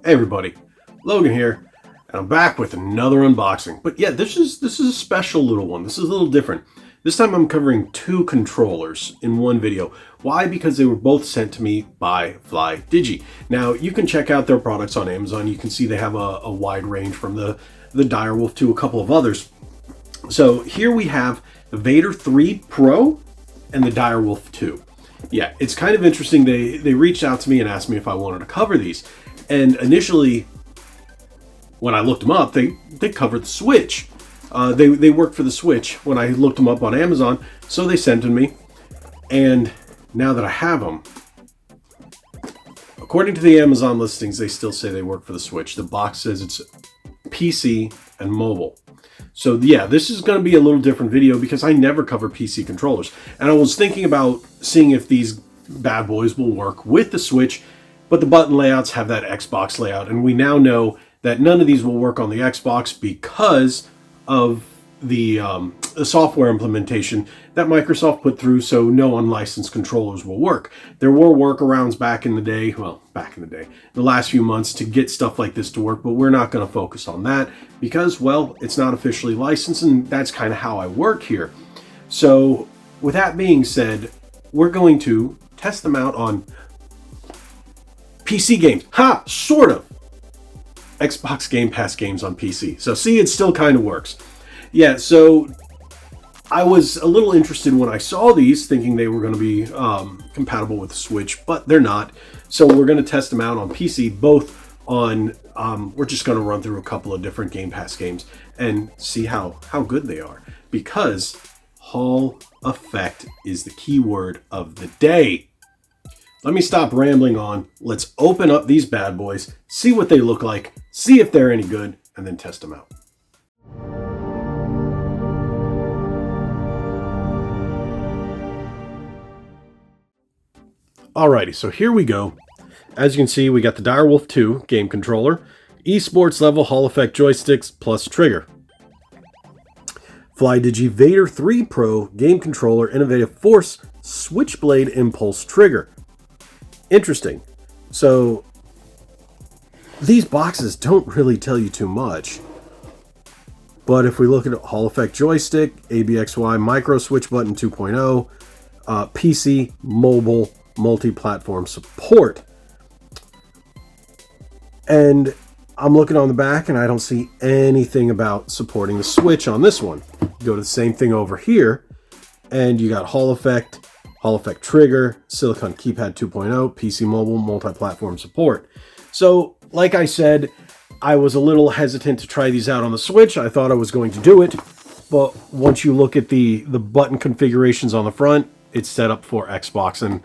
Hey everybody, Logan here, and I'm back with another unboxing. But yeah, this is a special little one. This is a little different. This time I'm covering two controllers in one video. Why? Because they were both sent to me by Flydigi. Now, you can check out their products on Amazon. You can see they have a wide range from the Direwolf to a couple of others. So here we have the Vader 3 Pro and the Direwolf 2. Yeah, it's kind of interesting. They reached out to me and asked me if I wanted to cover these. And initially, when I looked them up, they covered the Switch. They worked for the Switch when I looked them up on Amazon, so they sent them me. And now that I have them, according to the Amazon listings, they still say they work for the Switch. The box says it's PC and mobile. So yeah, this is going to be a little different video because I never cover PC controllers. And I was thinking about seeing if these bad boys will work with the Switch, but the button layouts have that Xbox layout. And we now know that none of these will work on the Xbox because of the software implementation that Microsoft put through, so no unlicensed controllers will work. There were workarounds back in the day, the last few months to get stuff like this to work, but we're not going to focus on that because, well, it's not officially licensed, and that's kind of how I work here. So with that being said, we're going to test them out on PC games. Sort of. Xbox Game Pass games on PC. So see, it still kind of works. Yeah, so I was a little interested when I saw these, thinking they were going to be compatible with the Switch, but they're not. So we're going to test them out on PC, both on, we're just going to run through a couple of different Game Pass games and see how good they are. Because Hall effect is the key word of the day. Let me stop rambling on. Let's open up these bad boys, see what they look like, see if they're any good, and then test them out. Alrighty, so here we go. As you can see, we got the Direwolf 2 game controller, esports level Hall effect joysticks plus trigger. Flydigi Vader 3 Pro game controller, innovative force, switchblade impulse trigger. Interesting. So these boxes don't really tell you too much. But if we look at Hall effect joystick, ABXY micro switch button 2.0, PC, mobile, multi-platform support. And I'm looking on the back and I don't see anything about supporting the Switch on this one. Go to the same thing over here and you got Hall effect trigger, silicone keypad 2.0, PC mobile, multi-platform support. So like I said, I was a little hesitant to try these out on the Switch. I thought I was going to do it, but once you look at the button configurations on the front, it's set up for Xbox, and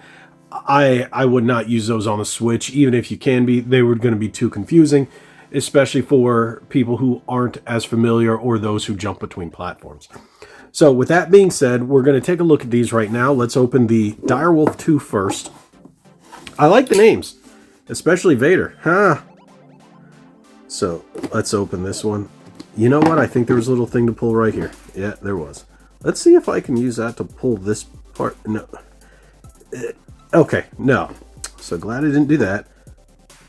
I would not use those on the Switch, even if you can be. They were going to be too confusing, especially for people who aren't as familiar or those who jump between platforms. So with that being said, we're going to take a look at these right now. Let's open the Direwolf 2 first. I like the names, especially Vader. So let's open this one. You know what? I think there was a little thing to pull right here. Yeah, there was. Let's see if I can use that to pull this part. No. Okay, no. So glad I didn't do that.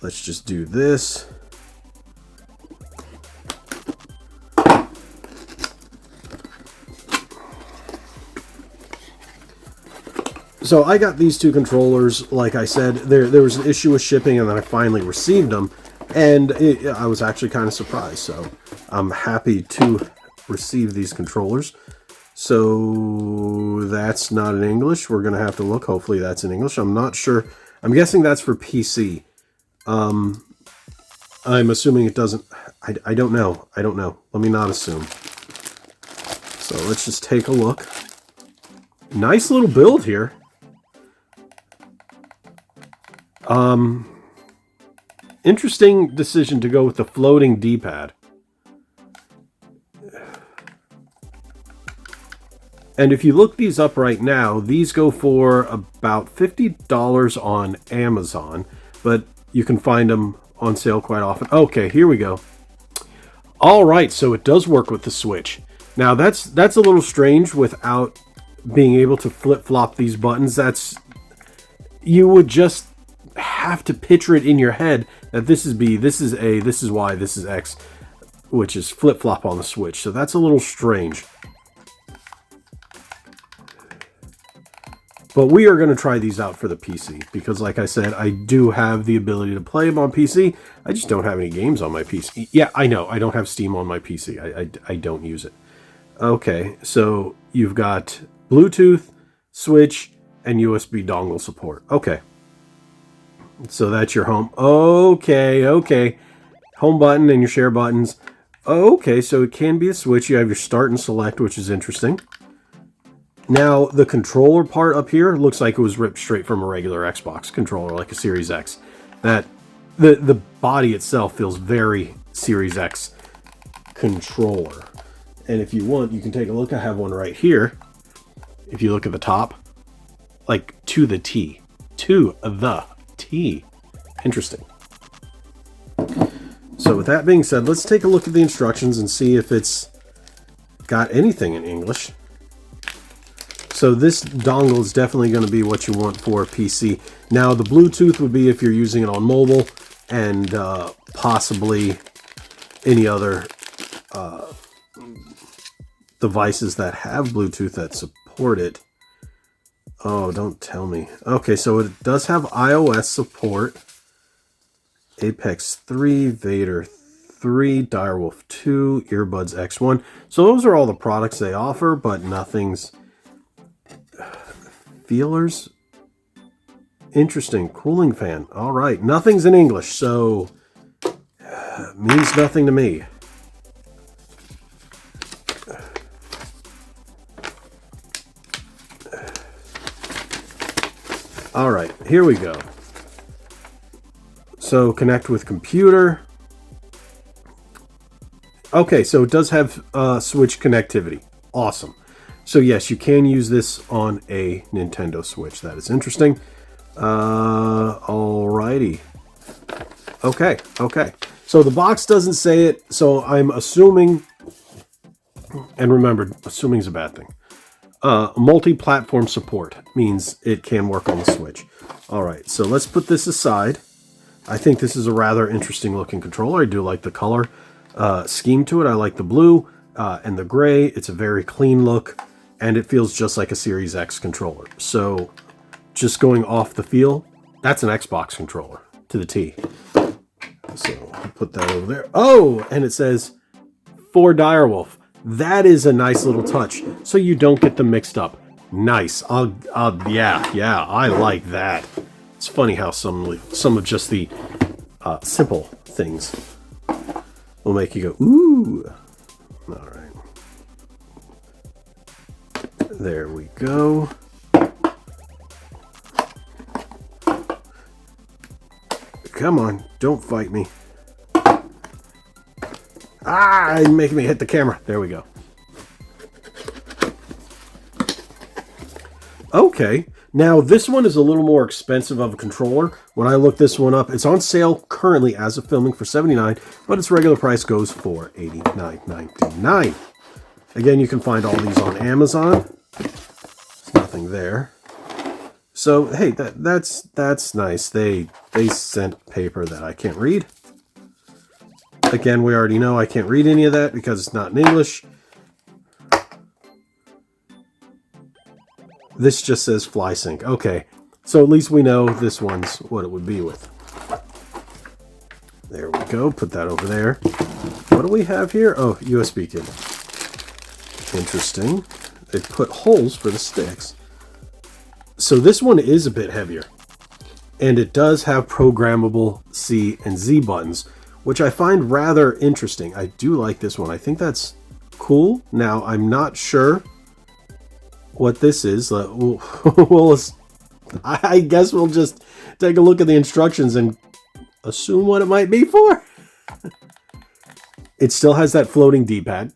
Let's just do this. So I got these two controllers, like I said, there was an issue with shipping, and then I finally received them, and I was actually kind of surprised. So I'm happy to receive these controllers. So that's not in English. We're going to have to look. Hopefully that's in English. I'm not sure. I'm guessing that's for PC. I'm assuming it doesn't. I don't know. I don't know. Let me not assume. So let's just take a look. Nice little build here. Interesting decision to go with the floating D-pad. And if you look these up right now, these go for about $50 on Amazon, but you can find them on sale quite often. Okay, here we go. All right, so it does work with the Switch. Now that's a little strange without being able to flip-flop these buttons. You would just have to picture it in your head that this is B, this is A, this is Y, this is X, which is flip-flop on the Switch. So that's a little strange. But we are going to try these out for the PC because, like I said, I do have the ability to play them on PC. I just don't have any games on my PC. Yeah, I know. I don't have Steam on my PC. I don't use it. Okay, so you've got Bluetooth, Switch, and USB dongle support. Okay. So that's your home. Okay. Home button and your share buttons. Okay, so it can be a Switch. You have your start and select, which is interesting. Now, the controller part up here looks like it was ripped straight from a regular Xbox controller, like a Series X. That the body itself feels very Series X controller. And if you want, you can take a look. I have one right here. If you look at the top, like to the T. To the T. Interesting. So with that being said, let's take a look at the instructions and see if it's got anything in English. So this dongle is definitely going to be what you want for a PC. Now the Bluetooth would be if you're using it on mobile, and possibly any other devices that have Bluetooth that support it. Oh, don't tell me. Okay, so it does have iOS support. Apex 3, Vader 3, Direwolf 2, Earbuds X1. So those are all the products they offer, but nothing's... Feelers? Interesting. Cooling fan. All right. Nothing's in English, so means nothing to me. All right. Here we go. So connect with computer. Okay, so it does have Switch connectivity. Awesome. So yes, you can use this on a Nintendo Switch. That is interesting. Alrighty. Okay. So the box doesn't say it, so I'm assuming, and remember, assuming is a bad thing. Multi-platform support means it can work on the Switch. Alright, so let's put this aside. I think this is a rather interesting looking controller. I do like the color scheme to it. I like the blue and the gray. It's a very clean look. And it feels just like a Series X controller. So, just going off the feel, that's an Xbox controller to the T. So, I'll put that over there. Oh, and it says, for Direwolf. That is a nice little touch, so you don't get them mixed up. Nice. Yeah, I like that. It's funny how some of just the simple things will make you go, ooh. All right. There we go. Come on, don't fight me. Ah, you're making me hit the camera. There we go. Okay, now this one is a little more expensive of a controller. When I look this one up, it's on sale currently as of filming for $79, but its regular price goes for $89.99. Again, you can find all these on Amazon. There's nothing there. So, hey, that's nice. They sent paper that I can't read. Again, we already know I can't read any of that because it's not in English. This just says FlySync. Okay, so at least we know this one's what it would be with. There we go. Put that over there. What do we have here? Oh, USB kit. Interesting. They put holes for the sticks. So this one is a bit heavier. And it does have programmable C and Z buttons, which I find rather interesting. I do like this one. I think that's cool. Now, I'm not sure what this is. I guess we'll just take a look at the instructions and assume what it might be for. It still has that floating D-pad.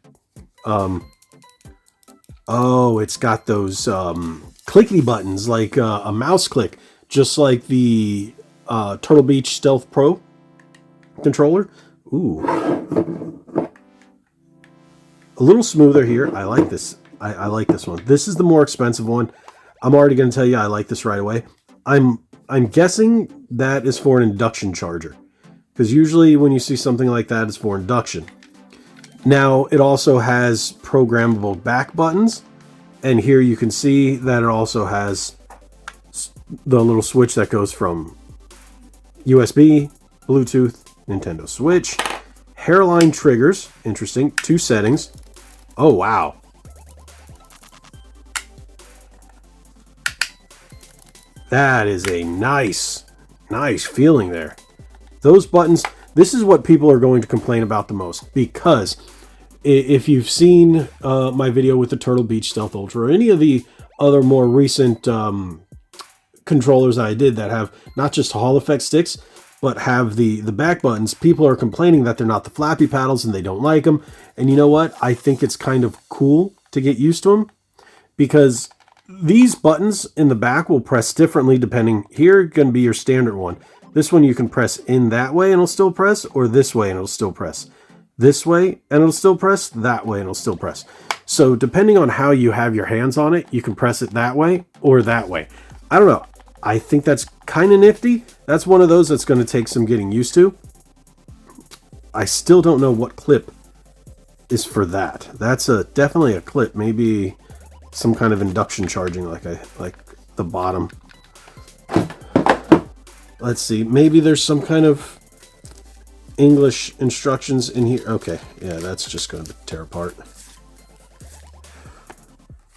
Oh, it's got those clicky buttons, like a mouse click, just like the Turtle Beach Stealth Pro controller. Ooh. A little smoother here. I like this. I like this one. This is the more expensive one. I'm already going to tell you I like this right away. I'm guessing that is for an induction charger. Because usually when you see something like that, it's for induction. Now, it also has programmable back buttons. And here you can see that it also has the little switch that goes from USB, Bluetooth, Nintendo Switch, hairline triggers, interesting, 2 settings. Oh, wow. That is a nice feeling there. Those buttons, this is what people are going to complain about the most, because if you've seen my video with the Turtle Beach Stealth Ultra or any of the other more recent controllers I did that have not just Hall effect sticks, but have the back buttons, people are complaining that they're not the flappy paddles and they don't like them. And you know what? I think it's kind of cool to get used to them, because these buttons in the back will press differently depending. Here going to be your standard one. This one you can press in that way and it'll still press, or this way and it'll still press. This way and it'll still press, that way and it'll still press. So depending on how you have your hands on it, you can press it that way or that way. I don't know. I think that's kind of nifty. That's one of those that's going to take some getting used to. I still don't know what clip is for that. That's definitely a clip. Maybe some kind of induction charging, like the bottom. Let's see. Maybe there's some kind of English instructions in here. Okay, yeah, that's just going to tear apart.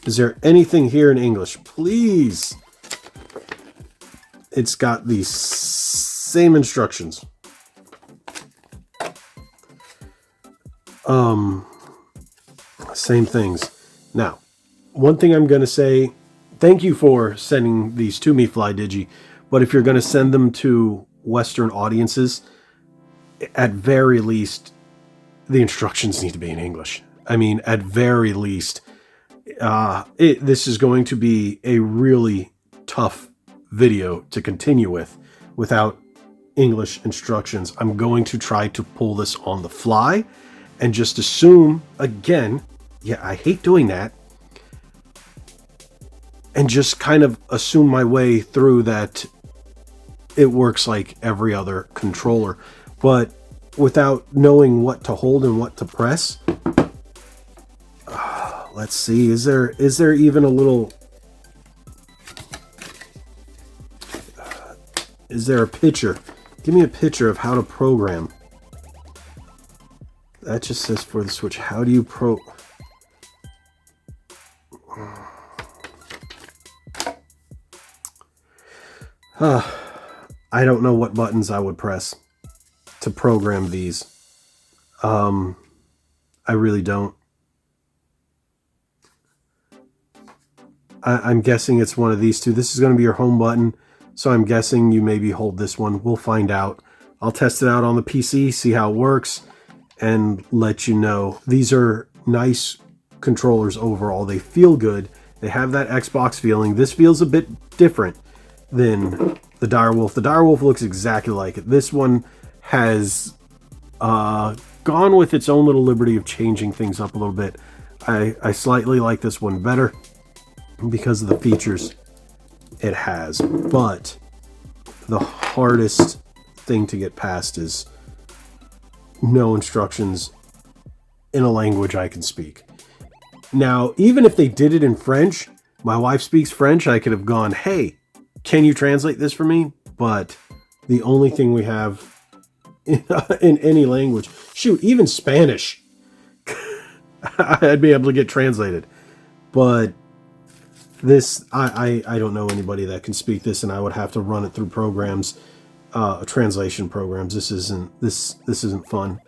Is there anything here in English? Please. It's got the same instructions. Same things. Now, one thing I'm going to say, thank you for sending these to me, Flydigi, but if you're going to send them to Western audiences, at very least, the instructions need to be in English. I mean, at very least, this is going to be a really tough video to continue with without English instructions. I'm going to try to pull this on the fly and just assume, again, yeah, I hate doing that, and just kind of assume my way through that it works like every other controller, but without knowing what to hold and what to press. Let's see, is there even a little... is there a picture? Give me a picture of how to program. That just says for the Switch. How do you I don't know what buttons I would press to program these. I really don't. I'm guessing it's one of these two. This is going to be your home button, so I'm guessing you maybe hold this one. We'll find out. I'll test it out on the PC, see how it works, and let you know. These are nice controllers overall. They feel good. They have that Xbox feeling. This feels a bit different than the Direwolf. The Direwolf looks exactly like it. This one has gone with its own little liberty of changing things up a little bit. I slightly like this one better because of the features it has, but the hardest thing to get past is no instructions in a language I can speak. Now, even if they did it in French, my wife speaks French, I could have gone, hey, can you translate this for me? But the only thing we have in any language, shoot, even Spanish, I'd be able to get translated. But this, I don't know anybody that can speak this, and I would have to run it through programs, translation programs. This isn't fun.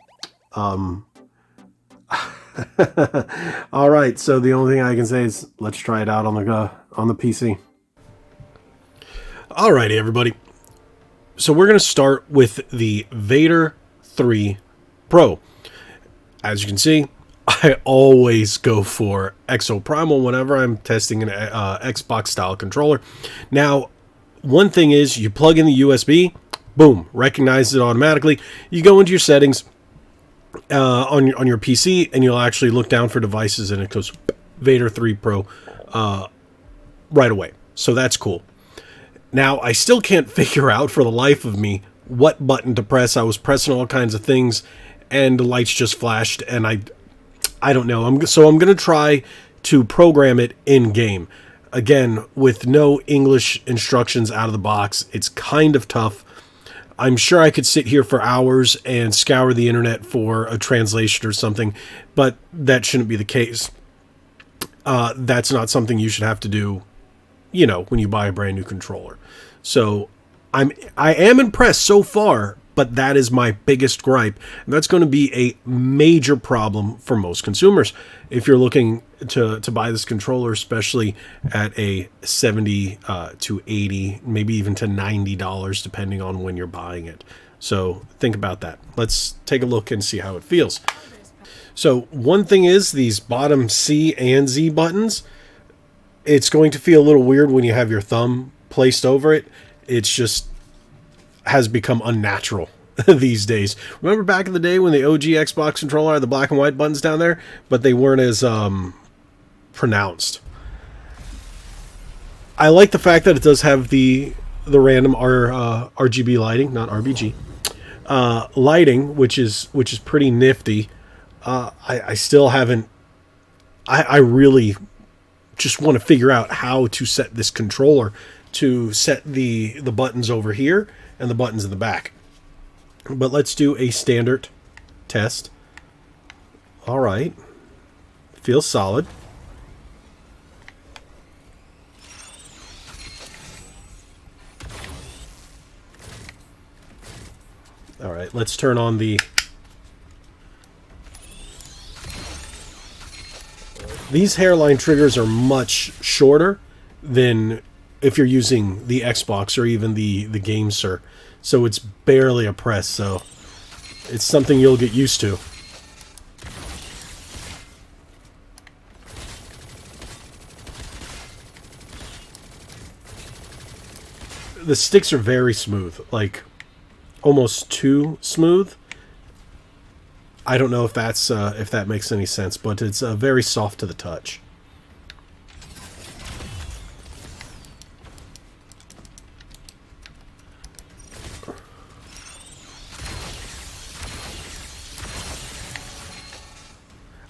All right, so the only thing I can say is let's try it out on the PC. Alrighty, everybody. So we're going to start with the Vader 3 Pro. As you can see, I always go for Exoprimal whenever I'm testing an Xbox style controller. Now, one thing is you plug in the USB, boom, recognizes it automatically. You go into your settings on your PC, and you'll actually look down for devices, and it goes Vader 3 Pro right away. So that's cool. Now, I still can't figure out for the life of me what button to press. I was pressing all kinds of things, and the lights just flashed, and I don't know. So I'm going to try to program it in-game. Again, with no English instructions out of the box, it's kind of tough. I'm sure I could sit here for hours and scour the internet for a translation or something, but that shouldn't be the case. That's not something you should have to do, you know, when you buy a brand new controller. So I am impressed so far, but that is my biggest gripe. And that's going to be a major problem for most consumers. If you're looking to buy this controller, especially at a $70 to $80, maybe even to $90, depending on when you're buying it. So think about that. Let's take a look and see how it feels. So one thing is these bottom C and Z buttons, it's going to feel a little weird when you have your thumb placed over it. It's just has become unnatural these days. Remember back in the day when the OG Xbox controller had the black and white buttons down there, but they weren't as pronounced. I like the fact that it does have the random RGB lighting, not RBG lighting, which is pretty nifty. I still haven't. I really just want to figure out how to set this controller to set the buttons over here and the buttons in the back. But let's do a standard test. All right. Feels solid. All right, let's turn on the... These hairline triggers are much shorter than if you're using the Xbox or even the GameSir. So it's barely a press, so it's something you'll get used to. The sticks are very smooth, like almost too smooth. I don't know if that's if that makes any sense, but it's very soft to the touch.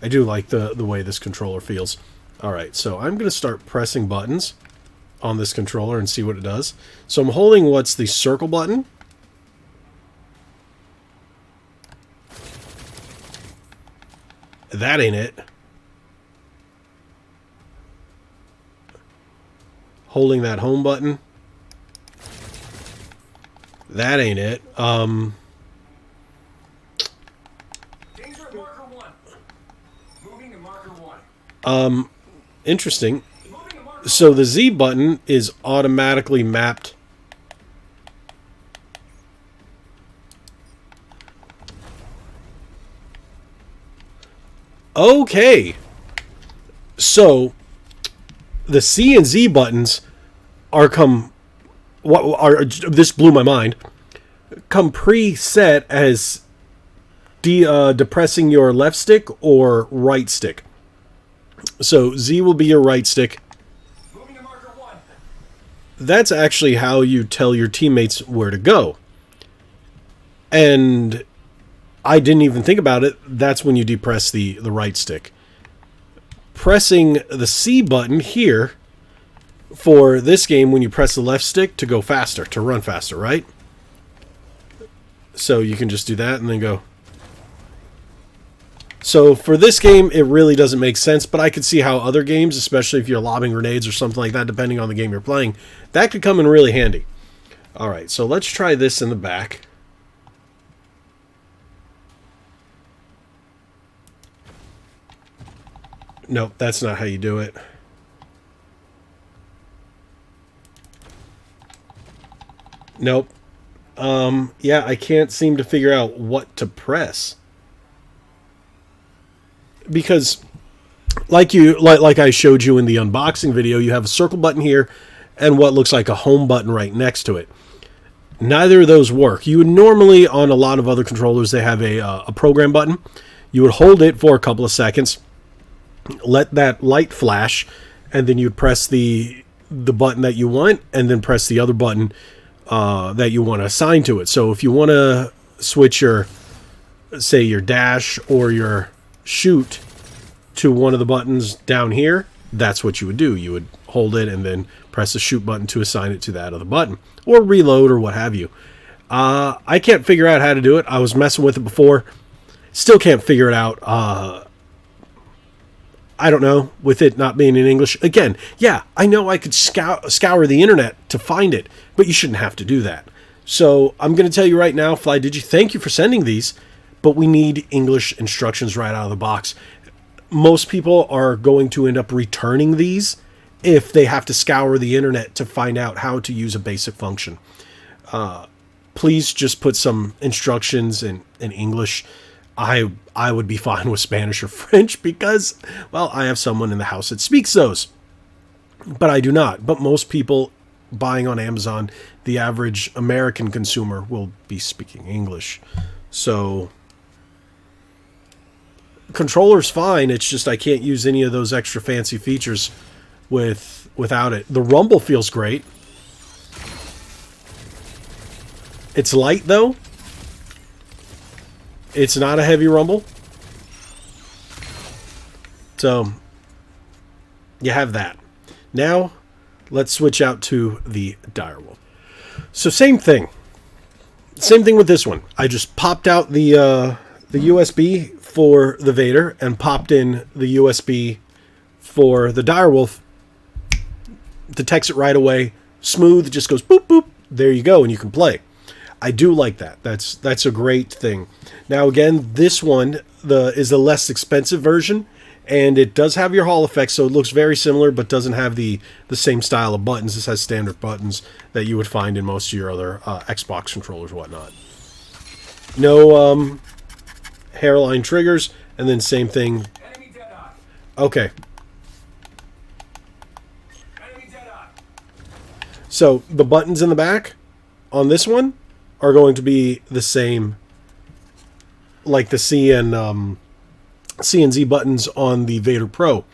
I do like the way this controller feels. Alright, so I'm going to start pressing buttons on this controller and see what it does. So I'm holding what's the circle button. That ain't it. Holding that home button. That ain't it. Interesting. So the Z button is automatically mapped. Okay. So the C and Z buttons are this blew my mind. Come preset as depressing your left stick or right stick. So Z will be your right stick. Moving to marker 1. That's actually how you tell your teammates where to go. And I didn't even think about it. That's when you depress the right stick. Pressing the C button here for this game, when you press the left stick to go faster, to run faster, right? So you can just do that and then go. So for this game, it really doesn't make sense, but I could see how other games, especially if you're lobbing grenades or something like that, depending on the game you're playing, that could come in really handy. All right, so let's try this in the back. Nope, that's not how you do it. Nope. Yeah, I can't seem to figure out what to press. Because like I showed you in the unboxing video, you have a circle button here and what looks like a home button right next to it. Neither of those work. You would normally, on a lot of other controllers, they have a program button. You would hold it for a couple of seconds, let that light flash, and then you'd press the the button that you want and then press the other button that you want to assign to it. So if you want to switch your, say, your dash or your shoot to one of the buttons down here, that's what you would do. You would hold it and then press the shoot button to assign it to that other button, or reload or what have you. I can't figure out how to do it. I was messing with it before. Still can't figure it out. I don't know, with it not being in English. Again, yeah, I know I could scour the internet to find it, but you shouldn't have to do that. So I'm going to tell you right now, Flydigi, thank you for sending these, but we need English instructions right out of the box. Most people are going to end up returning these if they have to scour the internet to find out how to use a basic function. Please just put some instructions in English. I would be fine with Spanish or French because, well, I have someone in the house that speaks those. But I do not. But most people buying on Amazon, the average American consumer will be speaking English. So controller's fine. It's just I can't use any of those extra fancy features without it. The rumble feels great. It's light though. It's not a heavy rumble. So you have that. Now let's switch out to the Direwolf. So same thing. Same thing with this one. I just popped out the USB for the Vader and popped in the USB for the Direwolf. Detects it right away. Smooth, just goes boop boop. There you go, and you can play. I do like that. That's a great thing. Now again, this one is the less expensive version, and it does have your Hall effect, so it looks very similar, but doesn't have the same style of buttons. This has standard buttons that you would find in most of your other Xbox controllers, whatnot. No hairline triggers, and then same thing. Okay. So the buttons in the back on this one are going to be the same, like the C and Z buttons on the Vader Pro.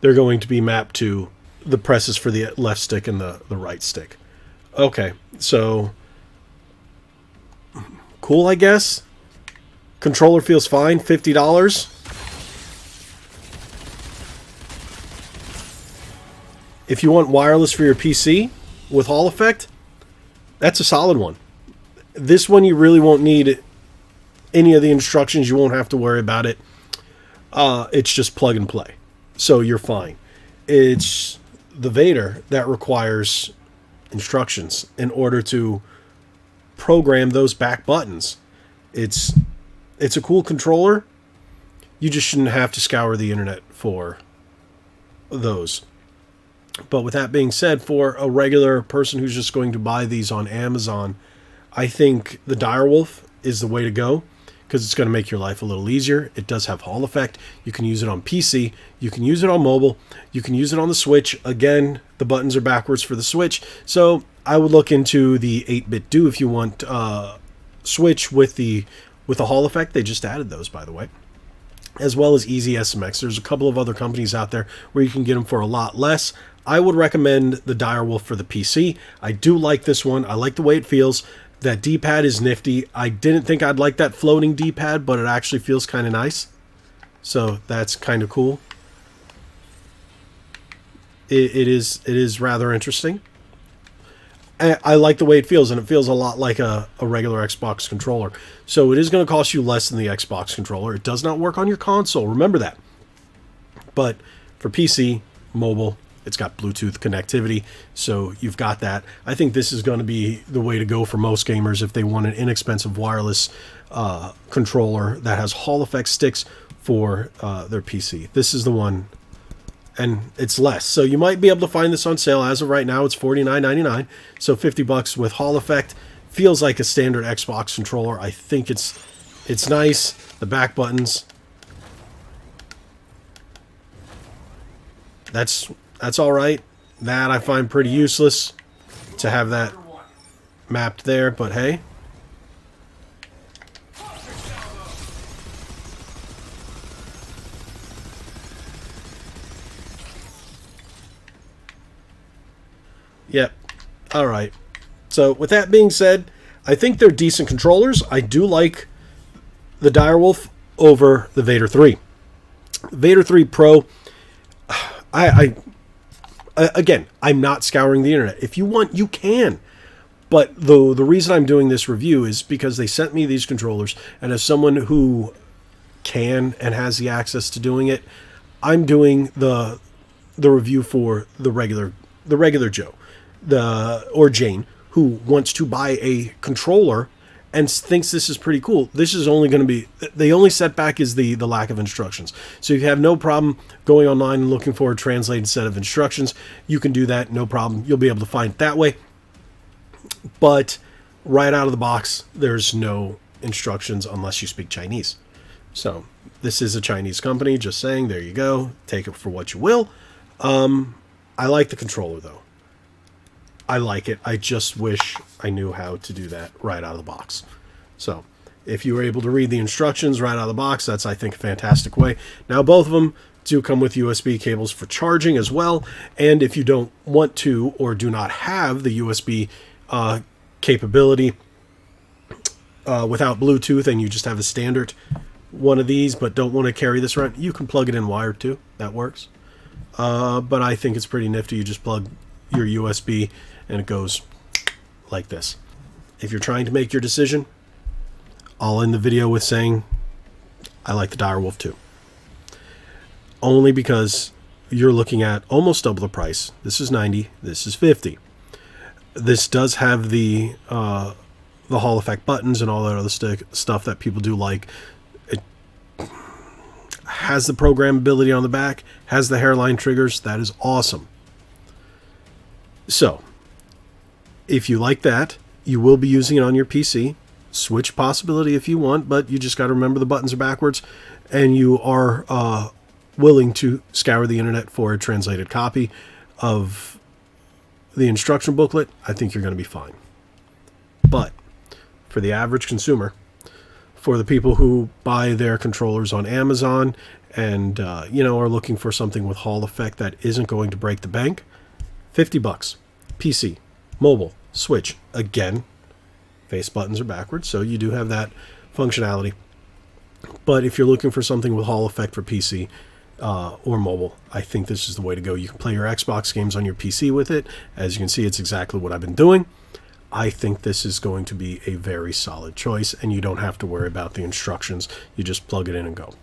They're going to be mapped to the presses for the left stick and the right stick. Okay, so cool, I guess. Controller feels fine, $50. If you want wireless for your PC with Hall effect, that's a solid one. This one you really won't need any of the instructions. You won't have to worry about it. It's just plug and play. So you're fine. It's the Vader that requires instructions in order to program those back buttons. It's a cool controller. You just shouldn't have to scour the internet for those. But with that being said, for a regular person who's just going to buy these on Amazon, I think the Direwolf is the way to go because it's going to make your life a little easier. It does have Hall effect. You can use it on PC. You can use it on mobile. You can use it on the Switch. Again, the buttons are backwards for the Switch. So I would look into the 8-bit do if you want Switch with the Hall effect. They just added those, by the way, as well as Easy SMX. There's a couple of other companies out there where you can get them for a lot less. I would recommend the Direwolf for the PC. I do like this one. I like the way it feels. That D-pad is nifty. I didn't think I'd like that floating D-pad, but it actually feels kind of nice. So that's kind of cool. It is rather interesting. I like the way it feels, and it feels a lot like a regular Xbox controller. So it is going to cost you less than the Xbox controller. It does not work on your console. Remember that. But for PC, mobile, it's got Bluetooth connectivity, so you've got that. I think this is going to be the way to go for most gamers if they want an inexpensive wireless controller that has Hall effect sticks for their PC. This is the one, and it's less. So you might be able to find this on sale. As of right now, it's $49.99, so $50 with Hall effect. Feels like a standard Xbox controller. I think it's nice. The back buttons. That's all right. That I find pretty useless to have that mapped there, but hey. Yep. All right. So with that being said, I think they're decent controllers. I do like the Direwolf over the Vader 3. Vader 3 Pro, again, I'm not scouring the internet. If you want, you can. But the reason I'm doing this review is because they sent me these controllers, and as someone who can and has the access to doing it, I'm doing the review for the regular Joe, or Jane, who wants to buy a controller and thinks this is pretty cool. This is only going to be, the only setback is the lack of instructions. So if you have no problem going online and looking for a translated set of instructions, you can do that, no problem. You'll be able to find it that way. But right out of the box, there's no instructions unless you speak Chinese. So this is a Chinese company, just saying, there you go. Take it for what you will. I like the controller, though. I like it. I just wish I knew how to do that right out of the box. So if you were able to read the instructions right out of the box, that's, I think, a fantastic way. Now, both of them do come with USB cables for charging as well. And if you don't want to or do not have the USB capability without Bluetooth, and you just have a standard one of these but don't want to carry this around, you can plug it in wired too. That works. But I think it's pretty nifty. You just plug your USB and it goes like this. If you're trying to make your decision, I'll end the video with saying I like the Direwolf 2. Only because you're looking at almost double the price. This is $90, this is $50. This does have the Hall effect buttons and all that other stuff that people do like. It has the programmability on the back, has the hairline triggers. That is awesome. So, if you like that, you will be using it on your PC. Switch possibility if you want, but you just got to remember the buttons are backwards, and you are willing to scour the internet for a translated copy of the instruction booklet. I think you're going to be fine. But for the average consumer, for the people who buy their controllers on Amazon and are looking for something with Hall effect that isn't going to break the bank, $50. PC, mobile, Switch. Again, face buttons are backwards, so you do have that functionality. But if you're looking for something with Hall effect for PC or mobile, I think this is the way to go. You can play your Xbox games on your PC with it. As you can see, it's exactly what I've been doing. I think this is going to be a very solid choice, and you don't have to worry about the instructions. You just plug it in and go.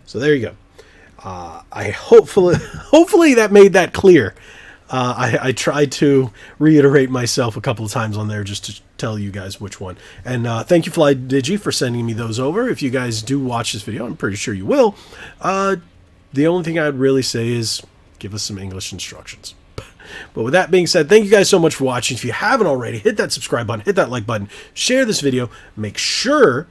So there you go. I hopefully that made that clear. I tried to reiterate myself a couple of times on there just to tell you guys which one. And thank you, Flydigi, for sending me those over. If you guys do watch this video, I'm pretty sure you will. The only thing I'd really say is give us some English instructions. But with that being said, thank you guys so much for watching. If you haven't already, hit that subscribe button, hit that like button, share this video. Make sure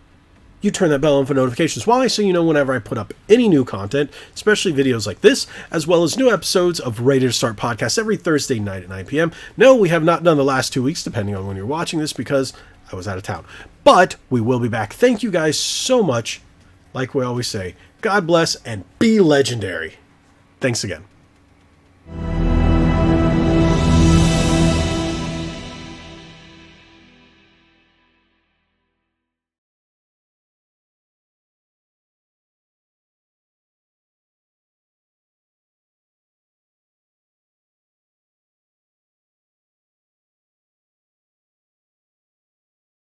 you turn that bell on for notifications. Why? So you know whenever I put up any new content, especially videos like this, as well as new episodes of Ready to Start podcast every Thursday night at 9 p.m. No, we have not done the last 2 weeks, depending on when you're watching this, because I was out of town. But we will be back. Thank you guys so much. Like we always say, God bless and be legendary. Thanks again.